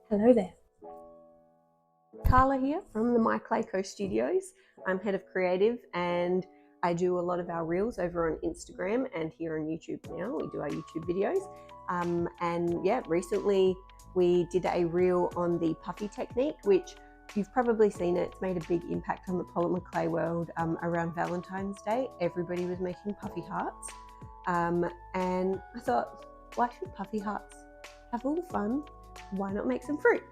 Hello there. Carla here from the MyClayCo Studios. I'm head of creative and I do a lot of our reels over on Instagram and here on YouTube now. We do our YouTube videos. Recently we did a reel on the Puffy Technique, which you've probably seen it. It's made a big impact on the Polymer Clay world around Valentine's Day. Everybody was making puffy hearts. And I thought, why should puffy hearts have all the fun? Why not make some fruit?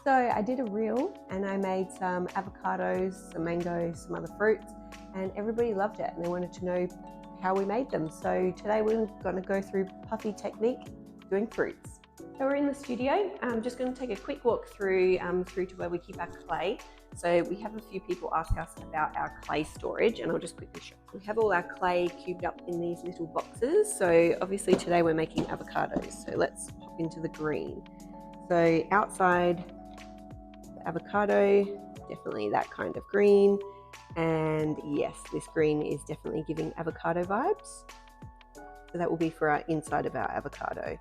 So I did a reel and I made some avocados, some mangoes, some other fruits, and everybody loved it and they wanted to know how we made them. So today we're going to go through Puffy Technique doing fruits. So we're in the studio. I'm just going to take a quick walk through to where we keep our clay. So we have a few people ask us about our clay storage, and I'll just quickly show. We have all our clay cubed up in these little boxes. So obviously today we're making avocados. So let's pop into the green. So outside the avocado, definitely that kind of green. And yes, this green is definitely giving avocado vibes. So that will be for our inside of our avocado.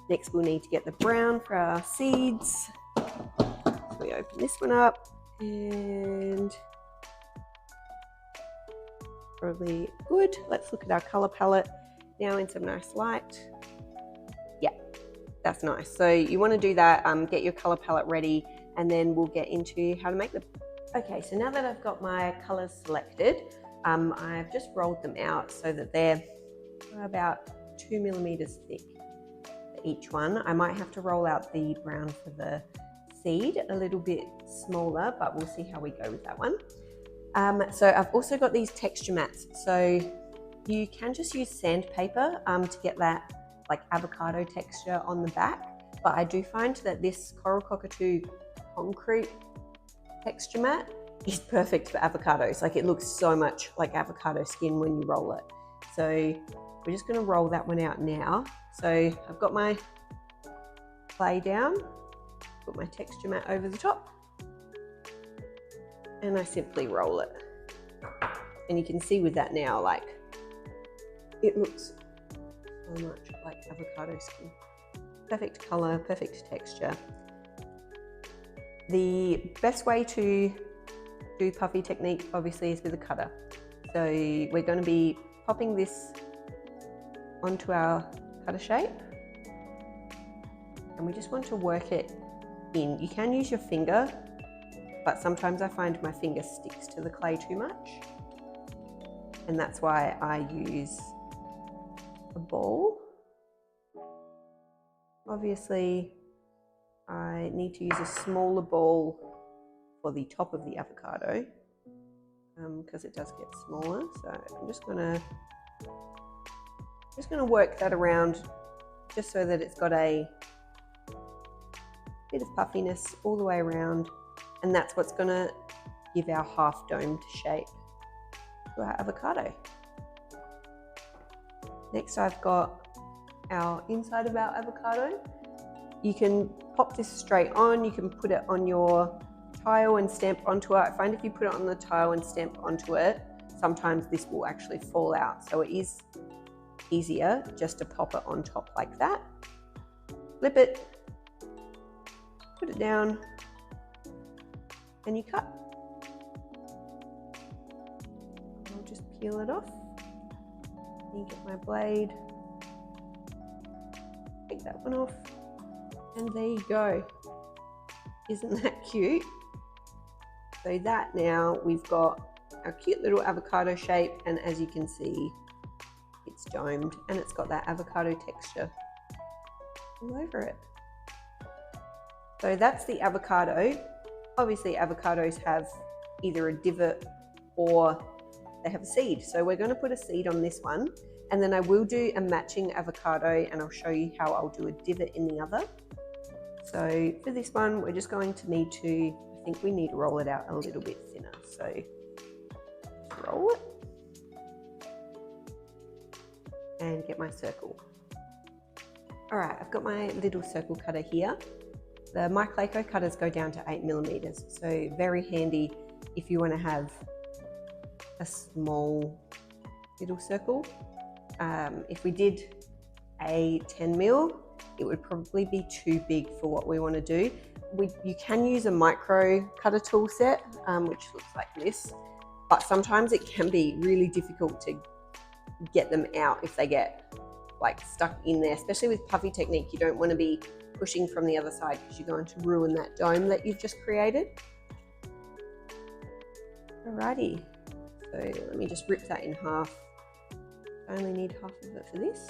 Next we'll need to get the brown for our seeds. So we open this one up and probably good. Let's look at our color palette now in some nice light. Yeah, that's nice. So you want to do that, get your color palette ready, and then we'll get into how to make them. Okay, so now that I've got my colors selected, I've just rolled them out so that they're about 2 millimeters thick for each one. I might have to roll out the brown for the seed a little bit smaller, but we'll see how we go with that one. So I've also got these texture mats. So you can just use sandpaper to get that like avocado texture on the back, but I do find that this Coral Cockatoo concrete texture mat is perfect for avocados. Like it looks so much like avocado skin when you roll it. So we're just going to roll that one out now. So I've got my clay down, put my texture mat over the top, and I simply roll it. And you can see with that now, like it looks so much like avocado skin. Perfect color, perfect texture. The best way to do Puffy Technique obviously is with a cutter. So we're going to be popping this onto our cutter shape and we just want to work it in. You can use your finger, but sometimes I find my finger sticks to the clay too much, and that's why I use a ball. Obviously I need to use a smaller ball for the top of the avocado because it does get smaller. So I'm just gonna work that around just so that it's got a bit of puffiness all the way around, and that's what's gonna give our half domed shape to our avocado. Next I've got our inside of our avocado. You can pop this straight on, you can put it on your tile and stamp onto it. I find if you put it on the tile and stamp onto it, sometimes this will actually fall out. So it is easier just to pop it on top like that. Flip it, put it down, and you cut. I'll just peel it off. You get my blade, take that one off. And there you go. Isn't that cute? So that now we've got our cute little avocado shape, and as you can see, it's domed and it's got that avocado texture all over it. So that's the avocado. Obviously avocados have either a divot or they have a seed. So we're going to put a seed on this one, and then I will do a matching avocado and I'll show you how I'll do a divot in the other. So for this one, we're just going to need to, I think we need to roll it out a little bit thinner. So just roll it and get my circle. All right, I've got my little circle cutter here. The MyClayCo cutters go down to 8 millimeters. So very handy if you want to have a small little circle. If we did a 10 mil, it would probably be too big for what we want to do. you can use a micro cutter tool set, which looks like this, but sometimes it can be really difficult to get them out if they get like stuck in there, especially with Puffy Technique. You don't want to be pushing from the other side because you're going to ruin that dome that you've just created. Alrighty, so let me just rip that in half. I only need half of it for this.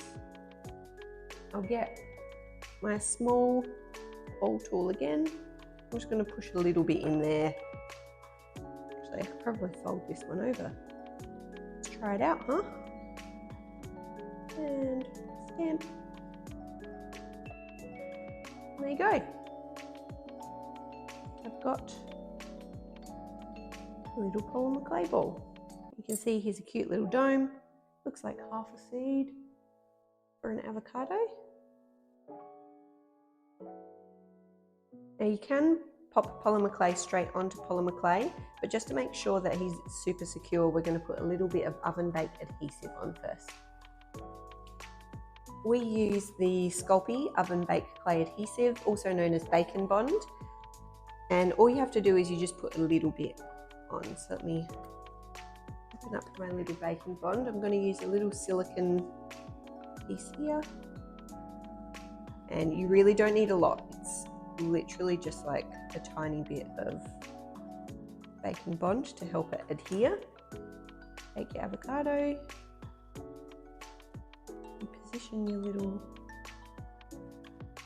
I'll get my small ball tool again. I'm just going to push a little bit in there. Actually, I could probably fold this one over. Let's try it out, huh? And stamp. There you go. I've got a little polymer clay ball. You can see here's a cute little dome. Looks like half a seed for an avocado. Now you can pop polymer clay straight onto polymer clay, but just to make sure that he's super secure, we're going to put a little bit of oven baked adhesive on first. We use the Sculpey oven baked clay adhesive, also known as Bacon Bond, and all you have to do is you just put a little bit on. So let me open up my little Bacon Bond. I'm going to use a little silicone piece here, and you really don't need a lot. It's literally just like a tiny bit of Bacon Bond to help it adhere. Take your avocado, and position your little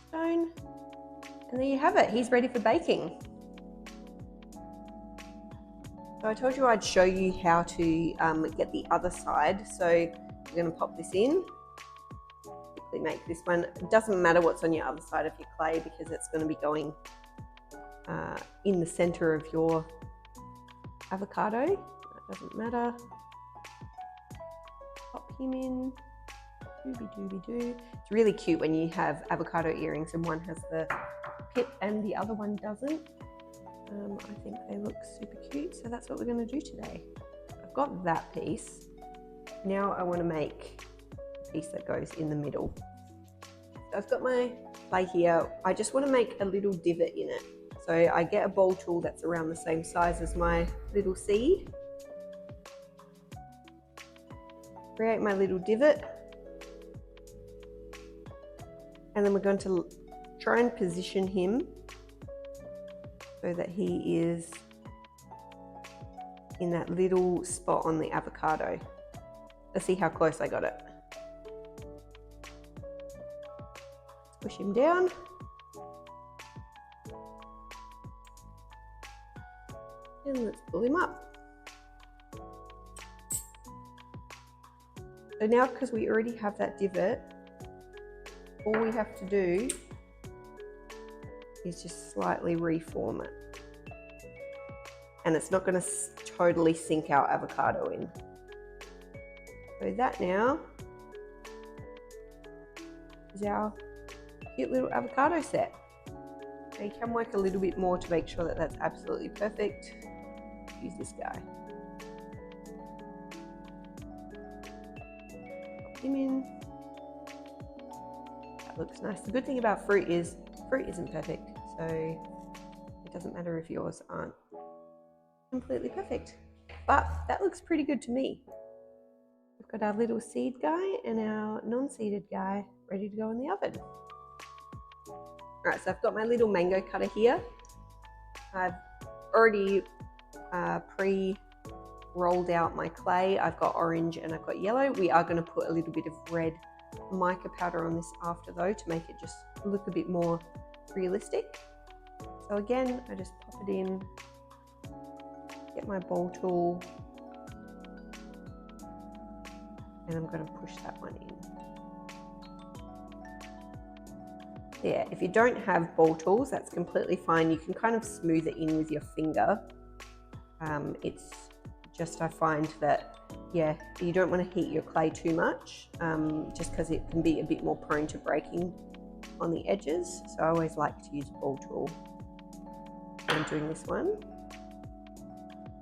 stone, and there you have it. He's ready for baking. So I told you I'd show you how to get the other side. So we're going to pop this in. Quickly make this one. It doesn't matter what's on your other side of your clay because it's going to be going in the center of your avocado. That doesn't matter. Pop him in. Dooby dooby doo. It's really cute when you have avocado earrings and one has the pip and the other one doesn't. I think they look super cute, so that's what we're going to do today. I've got that piece. Now I want to make a piece that goes in the middle. So I've got my clay here. I just want to make a little divot in it. So I get a ball tool that's around the same size as my little seed. Create my little divot. And then we're going to try and position him so that he is in that little spot on the avocado. Let's see how close I got it. Let's push him down. And let's pull him up. So now, because we already have that divot, all we have to do is just slightly reform it. And it's not going to totally sink our avocado in. So that now is our cute little avocado set. Now you can work a little bit more to make sure that that's absolutely perfect. Use this guy. Pop him in. That looks nice. The good thing about fruit is fruit isn't perfect, so it doesn't matter if yours aren't completely perfect, but that looks pretty good to me. We've got our little seed guy and our non-seeded guy ready to go in the oven. All right, so I've got my little mango cutter here. I've already pre-rolled out my clay. I've got orange and I've got yellow. We are going to put a little bit of red mica powder on this after though, to make it just look a bit more realistic. So again, I just pop it in, get my ball tool, and I'm going to push that one in. Yeah, if you don't have ball tools, that's completely fine. You can kind of smooth it in with your finger. It's just, I find that, yeah, you don't want to heat your clay too much, just because it can be a bit more prone to breaking on the edges. So I always like to use a ball tool when I'm doing this one.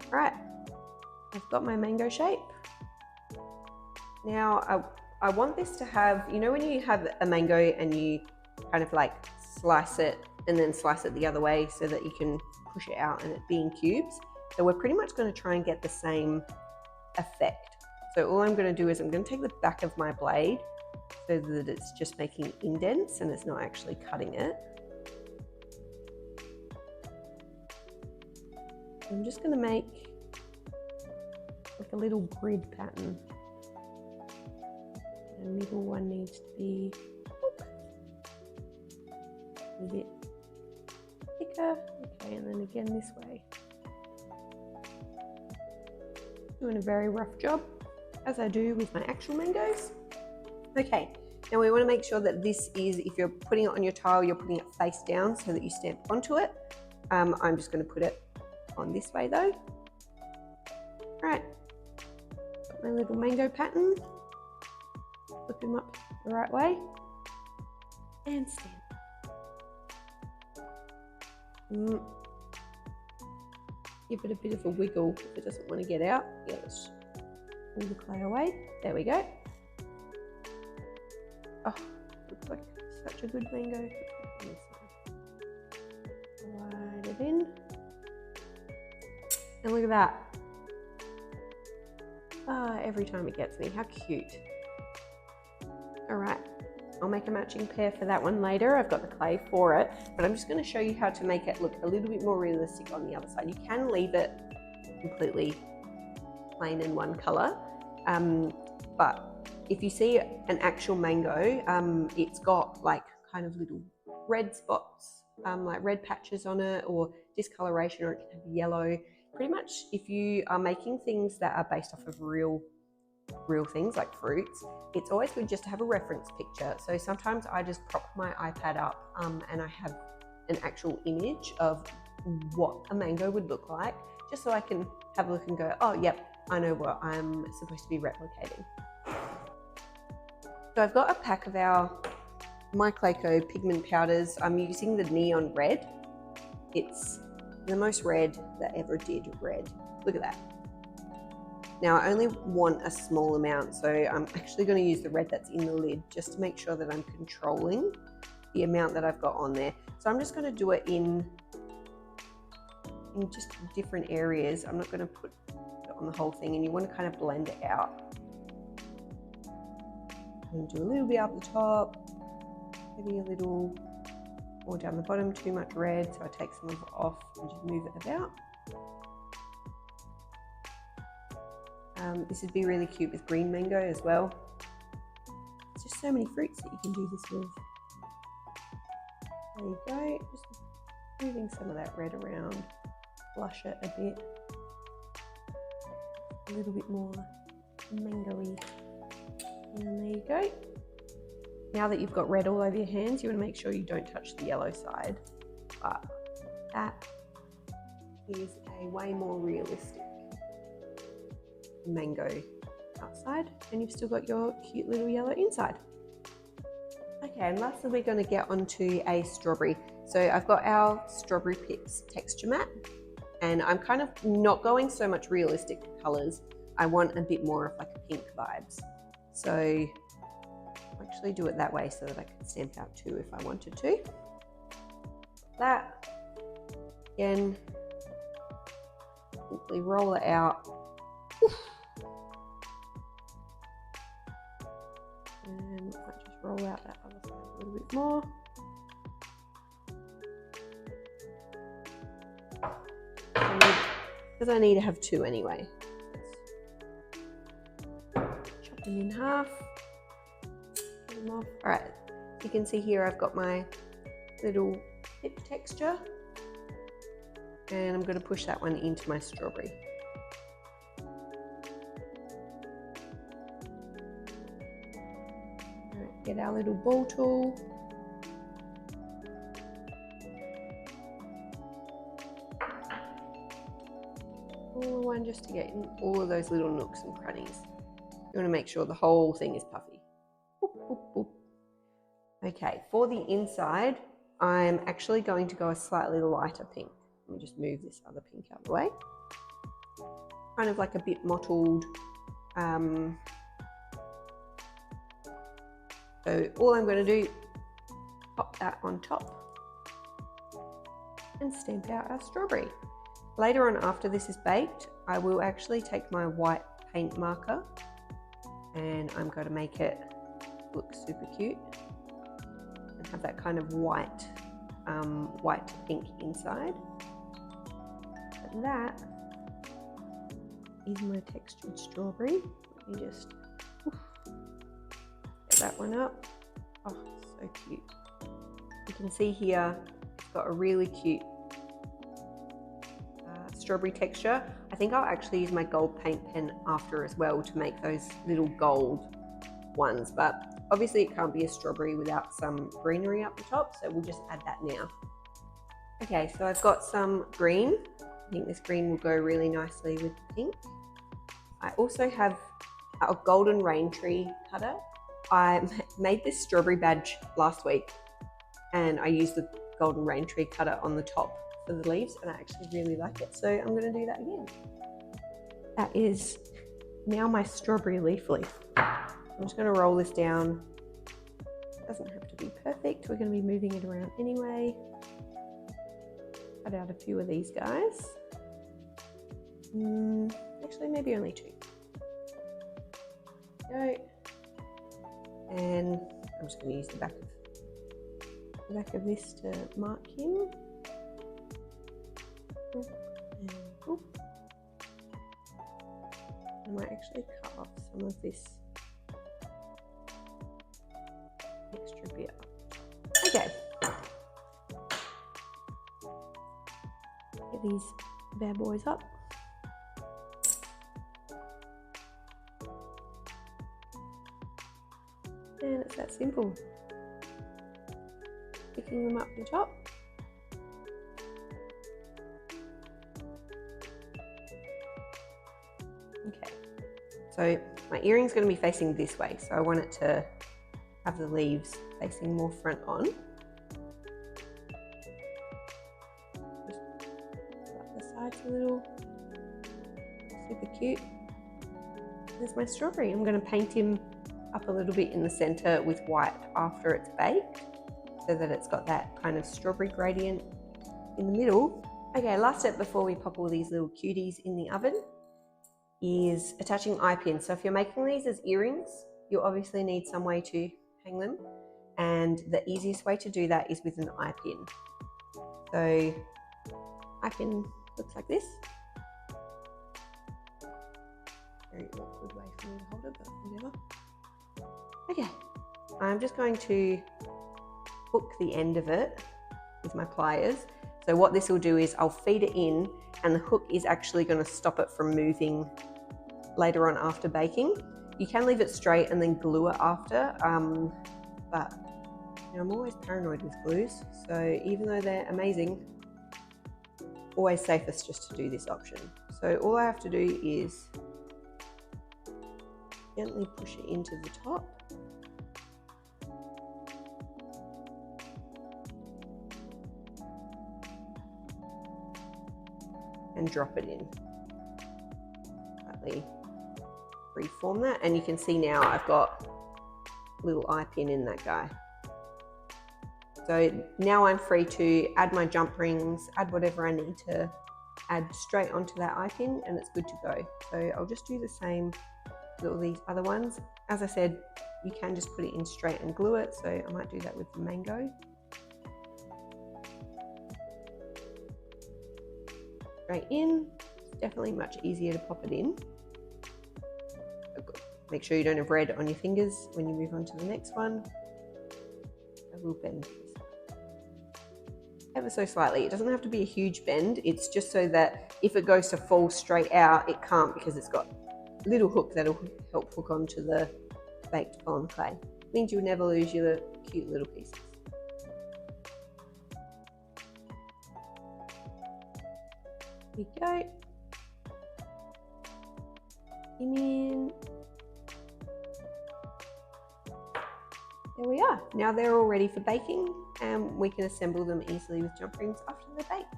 All right, I've got my mango shape. Now I want this to have, you know when you have a mango and you kind of like slice it and then slice it the other way so that you can push it out and it be in cubes. So we're pretty much going to try and get the same effect. So all I'm going to do is I'm going to take the back of my blade so that it's just making indents and it's not actually cutting it. I'm just going to make like a little grid pattern. The middle one needs to be a bit thicker. Okay, and then again this way. Doing a very rough job, as I do with my actual mangoes. Okay, now we want to make sure that this is, if you're putting it on your tile, you're putting it face down so that you stamp onto it. I'm just going to put it on this way though. All right, got my little mango pattern. Flip them up the right way and stamp. Give it a bit of a wiggle if it doesn't want to get out. Yeah, let's pull the clay away. There we go. Oh, looks like such a good mango. Slide it in. And look at that. Ah, every time it gets me. How cute. All right. I'll make a matching pair for that one later. I've got the clay for it, but I'm just going to show you how to make it look a little bit more realistic on the other side. You can leave it completely plain in one color, but if you see an actual mango, it's got like kind of little red spots, like red patches on it, or discoloration, or it can have yellow. Pretty much if you are making things that are based off of real things like fruits, it's always good just to have a reference picture. So sometimes I just prop my iPad up and I have an actual image of what a mango would look like, just so I can have a look and go, oh yep, I know what I'm supposed to be replicating. So I've got a pack of our MyClayCo pigment powders. I'm using the neon red. It's the most red that ever did red. Look at that. Now I only want a small amount, so I'm actually going to use the red that's in the lid just to make sure that I'm controlling the amount that I've got on there. So I'm just going to do it in just different areas. I'm not going to put it on the whole thing, and you want to kind of blend it out. I'm going to do a little bit up the top, maybe a little more down the bottom. Too much red, so I take some of it off and just move it about. This would be really cute with green mango as well. There's just so many fruits that you can do this with. There you go, just moving some of that red around, blush it a bit. A little bit more mango-y. And there you go. Now that you've got red all over your hands, you want to make sure you don't touch the yellow side. But that is a way more realistic mango outside, and you've still got your cute little yellow inside. Okay, and lastly we're going to get onto a strawberry. So I've got our Strawberry Pips texture mat, and I'm kind of not going so much realistic colors. I want a bit more of like a pink vibes. So I'll actually do it that way so that I can stamp out two if I wanted to. That, again, simply roll it out. And I might just roll out that other side a little bit more. Because I need to have two anyway. Chop them in half. Get them off. Alright, you can see here I've got my little pip texture. And I'm going to push that one into my strawberry. Get our little ball tool. All one just to get in all of those little nooks and crannies. You want to make sure the whole thing is puffy. Boop, boop, boop. Okay, for the inside, I'm actually going to go a slightly lighter pink. Let me just move this other pink out of the way. Kind of like a bit mottled. So all I'm going to do, pop that on top. and stamp out our strawberry. Later on, after this is baked, I will actually take my white paint marker and I'm going to make it look super cute and have that kind of white to pink inside. And that is my textured strawberry. Let me just get that one up. Oh, so cute. You can see here it's got a really cute strawberry texture. I think I'll actually use my gold paint pen after as well to make those little gold ones, but obviously it can't be a strawberry without some greenery up the top, so we'll just add that now. Okay, so I've got some green. I think this green will go really nicely with the pink. I also have a golden rain tree cutter. I made this strawberry badge last week and I used the golden rain tree cutter on the top for the leaves and I actually really like it, so I'm going to do that again. That is now my strawberry leaf. I'm just going to roll this down. It doesn't have to be perfect, we're going to be moving it around anyway. Cut out a few of these guys. Actually maybe only two. Go. And I'm just going to use the back of this to mark him. And, I might actually cut off some of this extra bit. Okay. Get these bad boys up. And it's that simple. Picking them up the top. Okay, so my earring's going to be facing this way, so I want it to have the leaves facing more front on. Just up the sides a little. Super cute. There's my strawberry. I'm going to paint him up a little bit in the center with white after it's baked, so that it's got that kind of strawberry gradient in the middle. Okay, last step before we pop all these little cuties in the oven is attaching Eey Pin. So if you're making these as earrings, you obviously need some way to hang them, and the easiest way to do that is with an Eey Pin. So Eey Pin looks like this. Very awkward way for me to hold it, but whatever. Okay, I'm just going to hook the end of it with my pliers. So what this will do is I'll feed it in and the hook is actually going to stop it from moving later on after baking. You can leave it straight and then glue it after, but you know, I'm always paranoid with glues, so even though they're amazing, always safest just to do this option. So all I have to do is gently push it into the top. And drop it in. Slightly reform that, and you can see now I've got a little Eey Pin in that guy. So now I'm free to add my jump rings, add whatever I need to add straight onto that Eey Pin, and it's good to go. So I'll just do the same with all these other ones. As I said, you can just put it in straight and glue it, so I might do that with the mango. Straight in. It's definitely much easier to pop it in. Make sure you don't have red on your fingers when you move on to the next one. I will bend this ever so slightly. It doesn't have to be a huge bend. It's just so that if it goes to fall straight out, it can't, because it's got a little hook that'll help hook onto the baked polymer clay. It means you'll never lose your cute little pieces. Here we go. Him in. There we are. Now they're all ready for baking, and we can assemble them easily with jump rings after they're baked.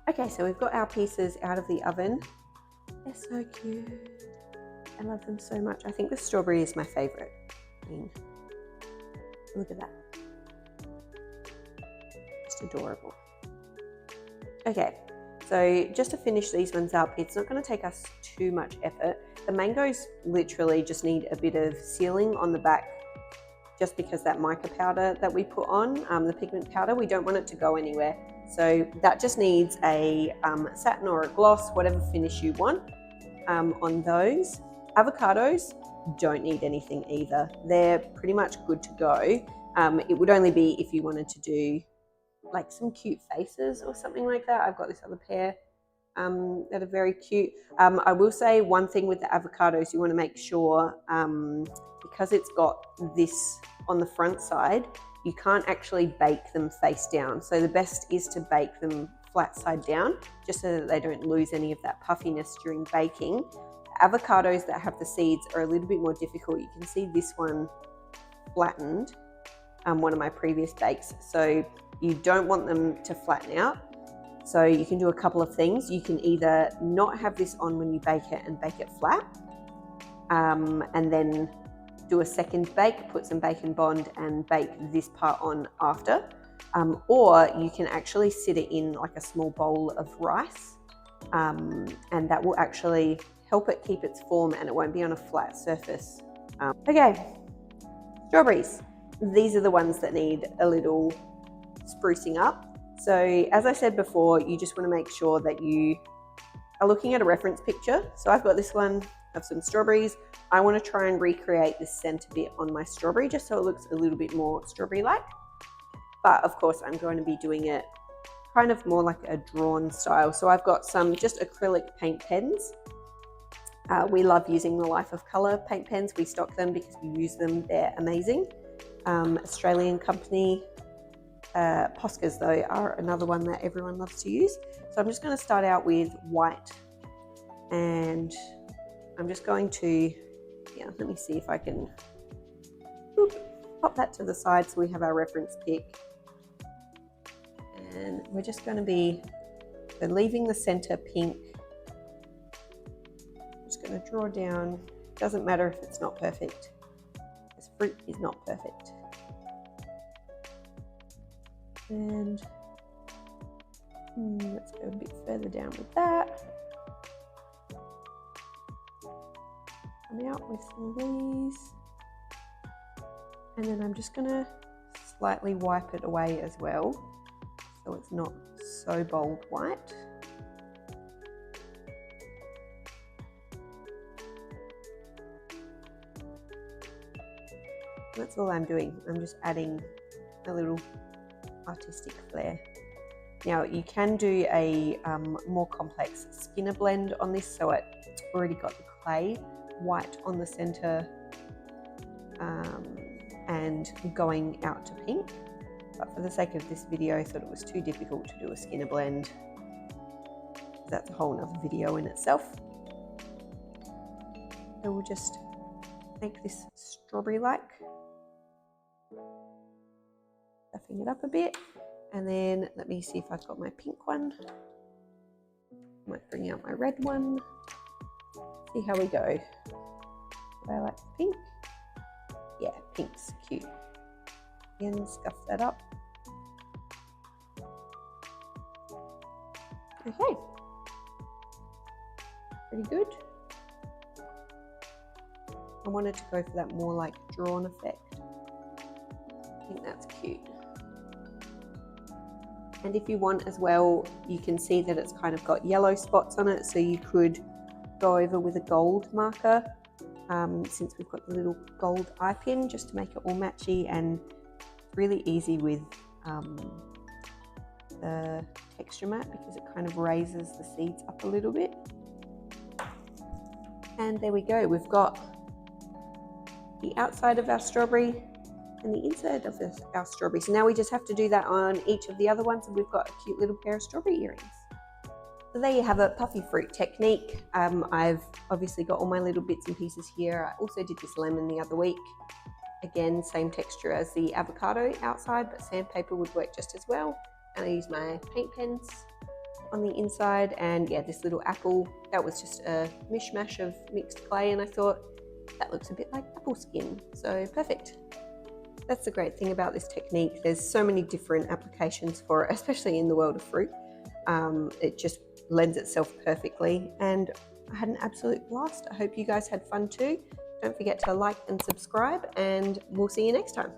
Okay, so we've got our pieces out of the oven. They're so cute. I love them so much. I think the strawberry is my favorite. I mean, look at that. Just adorable. Okay, so just to finish these ones up, it's not going to take us too much effort. The mangoes literally just need a bit of sealing on the back, just because that mica powder that we put on, the pigment powder, we don't want it to go anywhere. So that just needs a satin or a gloss, whatever finish you want on those. Avocados don't need anything either. They're pretty much good to go. It would only be if you wanted to do like some cute faces or something like that. I've got this other pair that are very cute. I will say one thing with the avocados, you want to make sure, because it's got this on the front side, you can't actually bake them face down. So the best is to bake them flat side down, just so that they don't lose any of that puffiness during baking. Avocados that have the seeds are a little bit more difficult. You can see this one flattened, one of my previous bakes. So you don't want them to flatten out. So you can do a couple of things. You can either not have this on when you bake it and bake it flat, and then do a second bake, put some bacon bond and bake this part on after. Or you can actually sit it in like a small bowl of rice, and that will actually help it keep its form and it won't be on a flat surface. Okay, strawberries. These are the ones that need a little sprucing up. So as I said before, you just want to make sure that you are looking at a reference picture. So I've got this one of some strawberries. I want to try and recreate this center bit on my strawberry just so it looks a little bit more strawberry-like. But of course, I'm going to be doing it kind of more like a drawn style. So I've got some just acrylic paint pens. We love using the Life of Colour paint pens. We stock them because we use them. They're amazing. Australian company. Poscas though are another one that everyone loves to use. So I'm just going to start out with white, and I'm just going to, let me see if I can pop that to the side so we have our reference pic. And we're just going to be leaving the center pink. I'm just going to draw down. Doesn't matter if it's not perfect. This fruit is not perfect. And let's go a bit further down with that. Come out with some of these. And then I'm just going to slightly wipe it away as well, so it's not so bold white. That's all I'm doing. I'm just adding a little artistic flair. Now you can do a more complex skinner blend on this, so it's already got the clay white on the center and going out to pink. But for the sake of this video, I thought it was too difficult to do a skinner blend. That's a whole nother video in itself. So we'll just make this strawberry-like. Stuffing it up a bit, and then let me see if I've got my pink one. Might bring out my red one. See how we go. Do I like pink? Yeah, pink's cute. Again, scuff that up. Okay, pretty good. I wanted to go for that more like drawn effect. I think that's cute. And if you want as well, you can see that it's kind of got yellow spots on it, so you could go over with a gold marker, since we've got the little gold eye pin, just to make it all matchy, and really easy with the texture mat because it kind of raises the seeds up a little bit. And there we go, we've got the outside of our strawberry and the inside of our strawberry. So now we just have to do that on each of the other ones, and we've got a cute little pair of strawberry earrings. So there you have it, Puffy Fruit Technique. I've obviously got all my little bits and pieces here. I also did this lemon the other week. Again, same texture as the avocado outside, but sandpaper would work just as well. And I used my paint pens on the inside, and yeah, this little apple, that was just a mishmash of mixed clay, and I thought that looks a bit like apple skin, so perfect. That's the great thing about this technique. There's so many different applications for it, especially in the world of fruit. It just lends itself perfectly, and I had an absolute blast. I hope you guys had fun too. Don't forget to like and subscribe, and we'll see you next time.